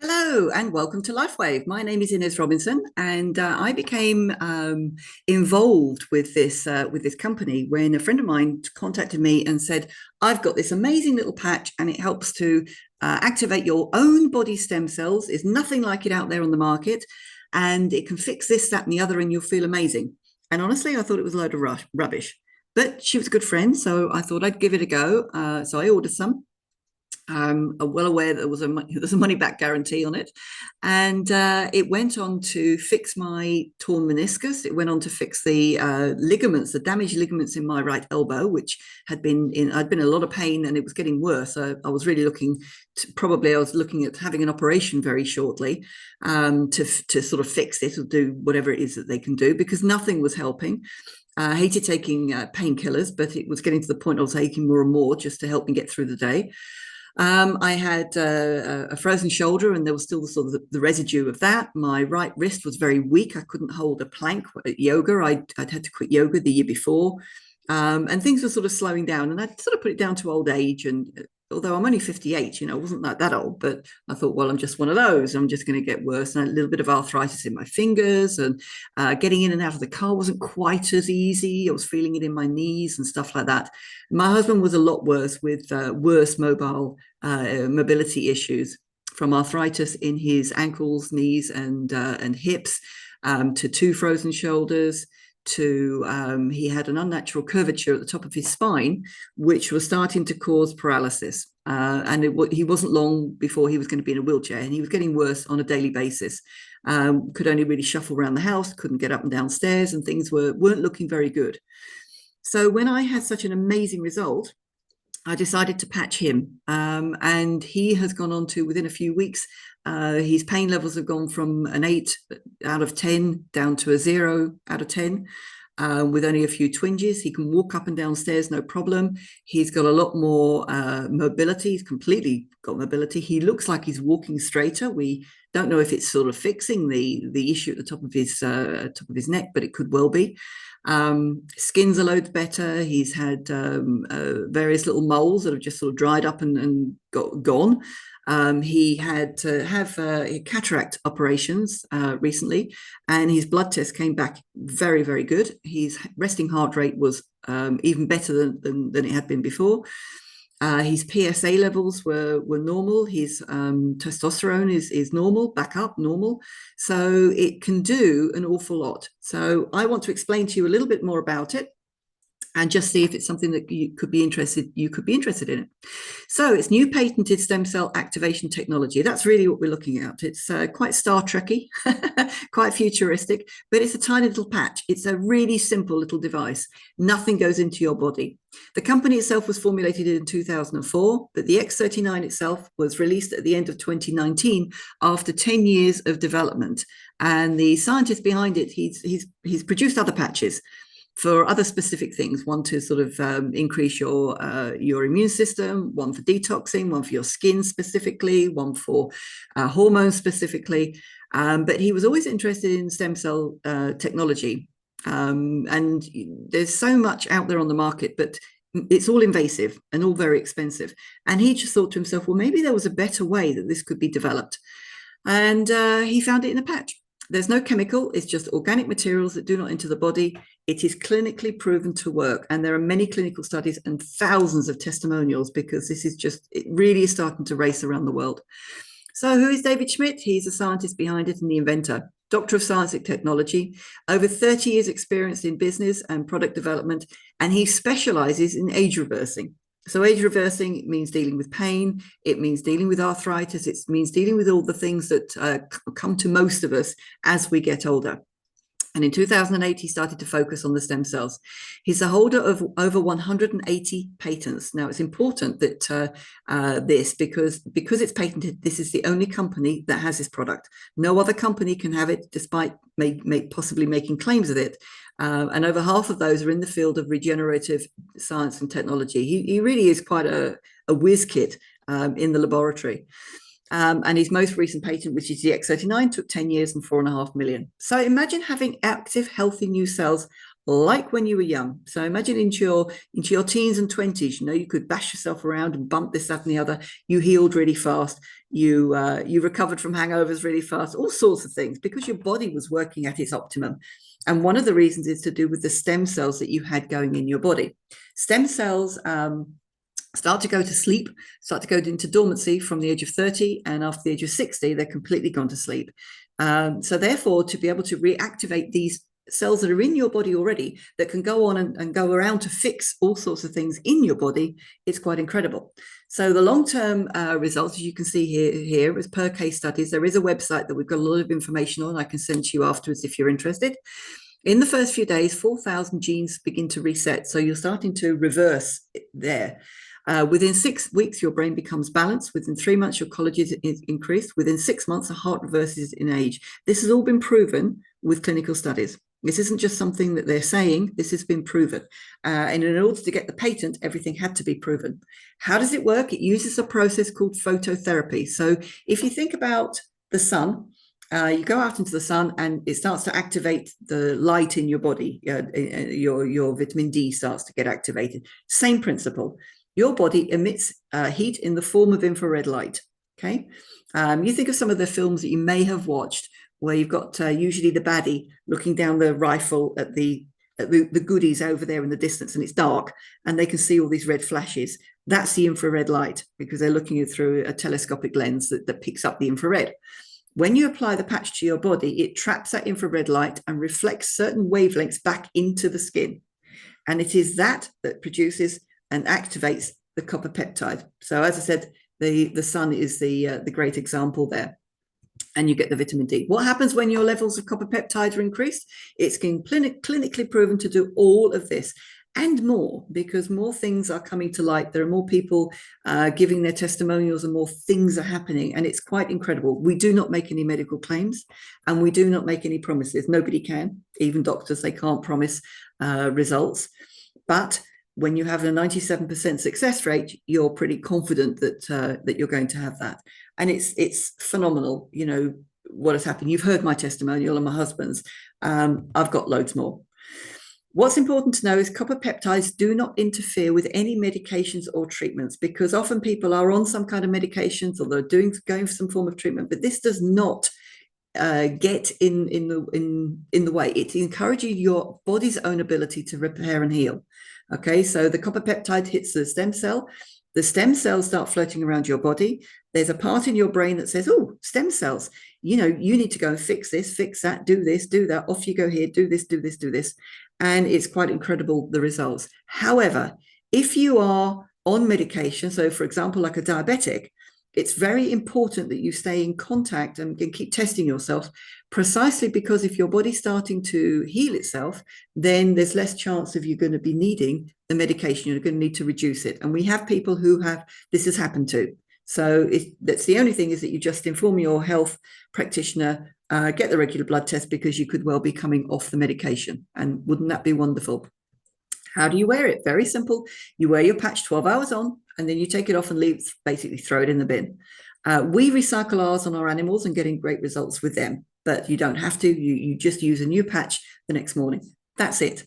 Hello and welcome to LifeWave. My name is Inez Robinson, and I became involved with this company when a friend of mine contacted me and said, "I've got this amazing little patch, and it helps to activate your own body stem cells. There's nothing like it out there on the market, and it can fix this, that, and the other, and you'll feel amazing." And honestly, I thought it was a load of rubbish, but she was a good friend, so I thought I'd give it a go. So I ordered some. Are well aware that there's a money back guarantee on it, and it went on to fix my torn meniscus. It went on to fix the ligaments, the damaged ligaments in my right elbow, which I'd been in a lot of pain, and it was getting worse. I was really I was looking at having an operation very shortly to sort of fix this or do whatever it is that they can do, because nothing was helping. I hated taking painkillers, but it was getting to the point I was taking more and more just to help me get through the day. I had a frozen shoulder, and there was still the residue of that. My right wrist was very weak. I couldn't hold a plank at yoga. I'd had to quit yoga the year before, and things were sort of slowing down. And I'd sort of put it down to old age. And although I'm only 58, I wasn't that old, but I thought, well, I'm just one of those. I'm just going to get worse. And a little bit of arthritis in my fingers, and getting in and out of the car wasn't quite as easy. I was feeling it in my knees and stuff like that. My husband was a lot worse, with worse mobility issues, from arthritis in his ankles, knees, and hips, to two frozen shoulders, to he had an unnatural curvature at the top of his spine, which was starting to cause paralysis. He wasn't long before he was going to be in a wheelchair, and he was getting worse on a daily basis. Could only really shuffle around the house, couldn't get up and down stairs, and things weren't looking very good. So when I had such an amazing result, I decided to patch him. And he has gone on to, within a few weeks, his pain levels have gone from an 8 out of 10 down to a 0 out of 10. With only a few twinges. He can walk up and down stairs, no problem. He's got a lot more mobility. He's completely got mobility. He looks like he's walking straighter. We don't know if it's sort of fixing the issue at the top of his neck, but it could well be. Skin's a load better. He's had various little moles that have just sort of dried up and gone. He had to have cataract operations recently, and his blood test came back very, very good. His resting heart rate was even better than it had been before. His PSA levels were normal. His testosterone is normal, back up normal. So it can do an awful lot. So I want to explain to you a little bit more about it, and just see if it's something that you could be interested in it. So it's new patented stem cell activation technology. That's really what we're looking at. It's quite Star Trekky, quite futuristic, but it's a tiny little patch. It's a really simple little device. Nothing goes into your body. The company itself was formulated in 2004, but the X39 itself was released at the end of 2019 after 10 years of development. And the scientist behind it, he's produced other patches for other specific things. One to sort of increase your immune system, one for detoxing, one for your skin specifically, one for hormones specifically. But he was always interested in stem cell technology. And there's so much out there on the market, but it's all invasive and all very expensive. And he just thought to himself, well, maybe there was a better way that this could be developed. And he found it in a patch. There's no chemical. It's just organic materials that do not enter the body. It is clinically proven to work. And there are many clinical studies and thousands of testimonials, because it really is starting to race around the world. So who is David Schmidt? He's a scientist behind it and the inventor. Doctor of Science and Technology, over 30 years experience in business and product development, and he specializes in age reversing. So age reversing means dealing with pain. It means dealing with arthritis. It means dealing with all the things that come to most of us as we get older. And in 2008, he started to focus on the stem cells. He's a holder of over 180 patents. Now, it's important that because it's patented, this is the only company that has this product. No other company can have it, despite possibly making claims of it. And over half of those are in the field of regenerative science and technology. He really is quite a whiz kid in the laboratory. And his most recent patent, which is the X39, took 10 years and 4.5 million. So imagine having active, healthy new cells like when you were young. So imagine into your teens and 20s, you know, you could bash yourself around and bump this, that, and the other. You healed really fast. You recovered from hangovers really fast, all sorts of things, because your body was working at its optimum. And one of the reasons is to do with the stem cells that you had going in your body. Stem cells start to go to sleep, start to go into dormancy from the age of 30, and after the age of 60, they're completely gone to sleep. So therefore, to be able to reactivate these cells that are in your body already that can go on and go around to fix all sorts of things in your body, it's quite incredible. So the long-term results, as you can see here is per case studies. There is a website that we've got a lot of information on. I can send to you afterwards if you're interested. In the first few days, 4,000 genes begin to reset. So you're starting to reverse there. Within 6 weeks, your brain becomes balanced. Within 3 months, your collagen is increased. Within 6 months, the heart reverses in age. This has all been proven with clinical studies. This isn't just something that they're saying. This has been proven. And in order to get the patent, everything had to be proven. How does it work? It uses a process called phototherapy. So if you think about the sun, you go out into the sun and it starts to activate the light in your body. Your vitamin D starts to get activated. Same principle. Your body emits heat in the form of infrared light. Okay, you think of some of the films that you may have watched where you've got usually the baddie looking down the rifle at the goodies over there in the distance, and it's dark, and they can see all these red flashes. That's the infrared light, because they're looking through a telescopic lens that picks up the infrared. When you apply the patch to your body, it traps that infrared light and reflects certain wavelengths back into the skin. And it is that produces and activates the copper peptide. So as I said, the sun is the great example there. And you get the vitamin D. What happens when your levels of copper peptide are increased? It's been clinically proven to do all of this and more, because more things are coming to light. There are more people giving their testimonials, and more things are happening. And it's quite incredible. We do not make any medical claims, and we do not make any promises. Nobody can, even doctors, they can't promise results. But when you have a 97% success rate, you're pretty confident that you're going to have that. And it's phenomenal, you know, what has happened. You've heard my testimonial and my husband's. I've got loads more. What's important to know is copper peptides do not interfere with any medications or treatments, because often people are on some kind of medications or they're going for some form of treatment, but this does not get in the way. It encourages your body's own ability to repair and heal. Okay, so the copper peptide hits the stem cell. The stem cells start floating around your body. There's a part in your brain that says, oh, stem cells, you know, you need to go and fix this, fix that, do this, do that. Off you go here, do this, do this, do this. And it's quite incredible, the results. However, if you are on medication, so for example, like a diabetic, it's very important that you stay in contact and keep testing yourself, precisely because if your body's starting to heal itself, then there's less chance of you going to be needing the medication. You're going to need to reduce it. And we have people who this has happened to. So that's the only thing, is that you just inform your health practitioner, get the regular blood test, because you could well be coming off the medication. And wouldn't that be wonderful? How do you wear it? Very simple. You wear your patch 12 hours on, and then you take it off and basically throw it in the bin. We recycle ours on our animals and getting great results with them, but you don't have to. You just use a new patch the next morning. That's it.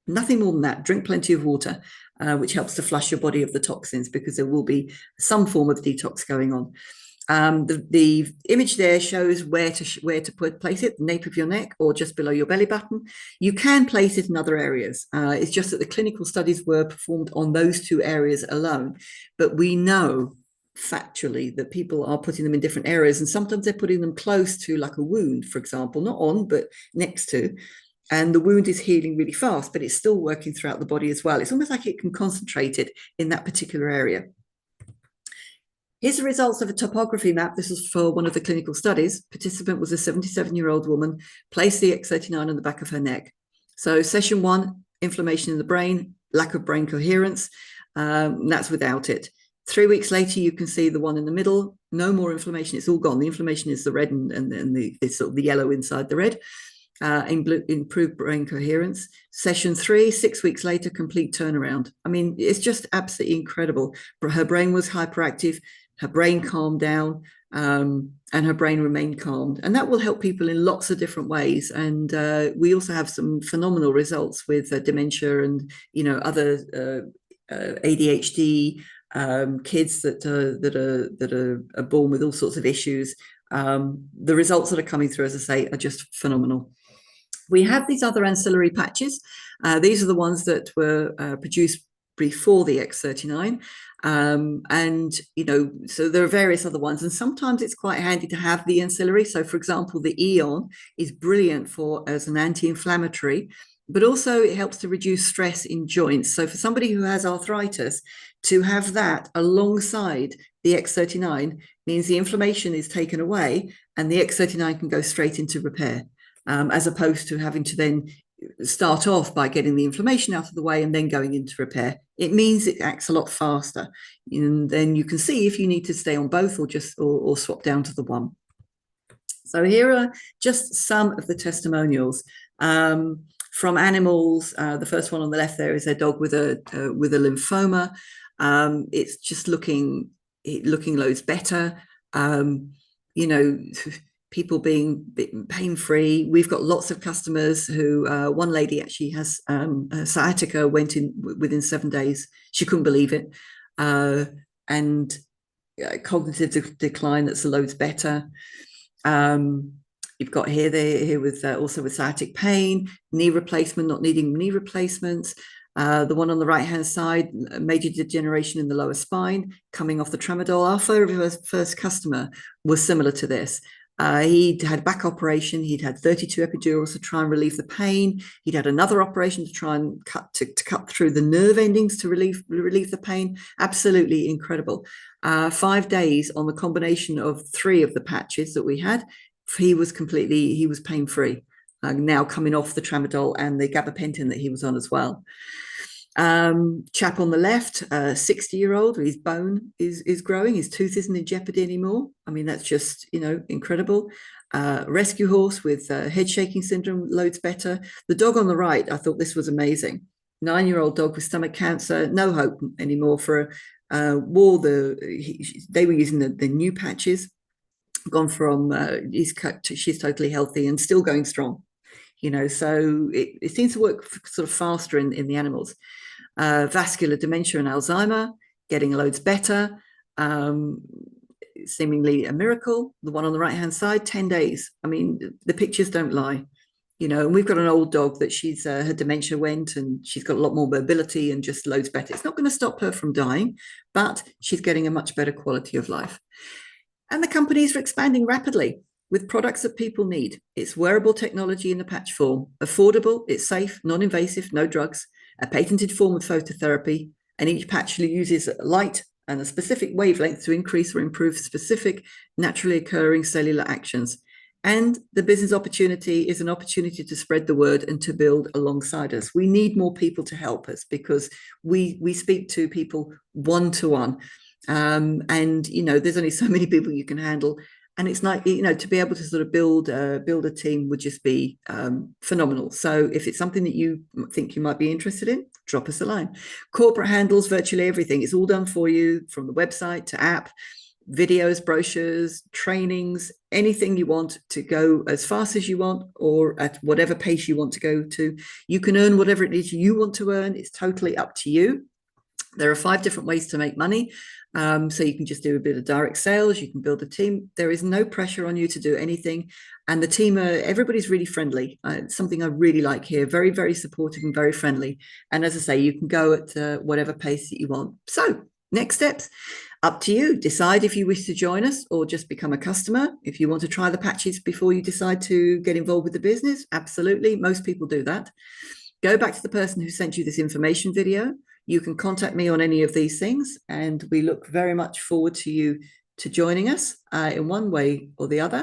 Nothing more than that. Drink plenty of water, which helps to flush your body of the toxins, because there will be some form of detox going on. The image there shows where to place it, the nape of your neck or just below your belly button. You can place it in other areas. It's just that the clinical studies were performed on those two areas alone. But we know factually that people are putting them in different areas, and sometimes they're putting them close to, like a wound, for example, not on, but next to. And the wound is healing really fast, but it's still working throughout the body as well. It's almost like it can concentrate it in that particular area. Here's the results of a topography map. This was for one of the clinical studies. Participant was a 77-year-old woman, placed the X39 on the back of her neck. So session 1, inflammation in the brain, lack of brain coherence. That's without it. 3 weeks later, you can see the one in the middle. No more inflammation. It's all gone. The inflammation is the red and the sort of the yellow inside the red. Improved brain coherence. Session 3, 6 weeks later, complete turnaround. I mean, it's just absolutely incredible. Her brain was hyperactive. her brain calmed down, and her brain remained calmed. And that will help people in lots of different ways. And we also have some phenomenal results with dementia and, other ADHD kids that are born with all sorts of issues. The results that are coming through, as I say, are just phenomenal. We have these other ancillary patches. These are the ones that were produced before the X39. And, so there are various other ones. And sometimes it's quite handy to have the ancillary. So, for example, the Eon is brilliant as an anti-inflammatory, but also it helps to reduce stress in joints. So for somebody who has arthritis, to have that alongside the X39 means the inflammation is taken away and the X39 can go straight into repair, as opposed to having to then start off by getting the inflammation out of the way and then going into repair. It means it acts a lot faster. And then you can see if you need to stay on both or swap down to the one. So here are just some of the testimonials from animals. The first one on the left there is a dog with a lymphoma. It's just looking loads better. People being pain-free. We've got lots of customers who, one lady actually has sciatica, went in within 7 days. She couldn't believe it. And cognitive decline, that's loads better. You've got here with also with sciatic pain, knee replacement, not needing knee replacements. The one on the right-hand side, major degeneration in the lower spine, coming off the tramadol. Our first customer was similar to this. He'd had back operation. He'd had 32 epidurals to try and relieve the pain. He'd had another operation to try and cut through the nerve endings to relieve the pain. Absolutely incredible. 5 days on the combination of 3 of the patches that we had, he was pain-free. Now coming off the tramadol and the gabapentin that he was on as well. Chap on the left, 60-year-old, his bone is growing, his tooth isn't in jeopardy anymore. I mean, that's just, incredible. Rescue horse with head shaking syndrome, loads better. The dog on the right, I thought this was amazing. 9-year-old dog with stomach cancer, no hope anymore for they were using the new patches, gone from she's totally healthy and still going strong. So it seems to work sort of faster in the animals. Vascular dementia and Alzheimer, getting loads better, seemingly a miracle. The one on the right-hand side, 10 days. I mean, the pictures don't lie. And we've got an old dog that her dementia went and she's got a lot more mobility and just loads better. It's not going to stop her from dying, but she's getting a much better quality of life. And the companies are expanding rapidly with products that people need. It's wearable technology in the patch form, affordable, it's safe, non-invasive, no drugs, a patented form of phototherapy, and each patch uses light and a specific wavelength to increase or improve specific naturally occurring cellular actions. And the business opportunity is an opportunity to spread the word and to build alongside us. We need more people to help us because we speak to people one-to-one. And there's only so many people you can handle, and it's like to be able to sort of build a team would just be phenomenal. So if it's something that you think you might be interested in, drop us a line. Corporate handles virtually everything. It's all done for you, from the website to app, videos, brochures, trainings, anything you want to go as fast as you want or at whatever pace you want to go to. You can earn whatever it is you want to earn. It's totally up to you. There are 5 different ways to make money. So you can just do a bit of direct sales. You can build a team. There is no pressure on you to do anything. And the team, everybody's really friendly. It's something I really like here. Very, very supportive and very friendly. And as I say, you can go at whatever pace that you want. So next steps, up to you. Decide if you wish to join us or just become a customer. If you want to try the patches before you decide to get involved with the business, absolutely. Most people do that. Go back to the person who sent you this information video. You can contact me on any of these things, and we look very much forward to you joining us in one way or the other.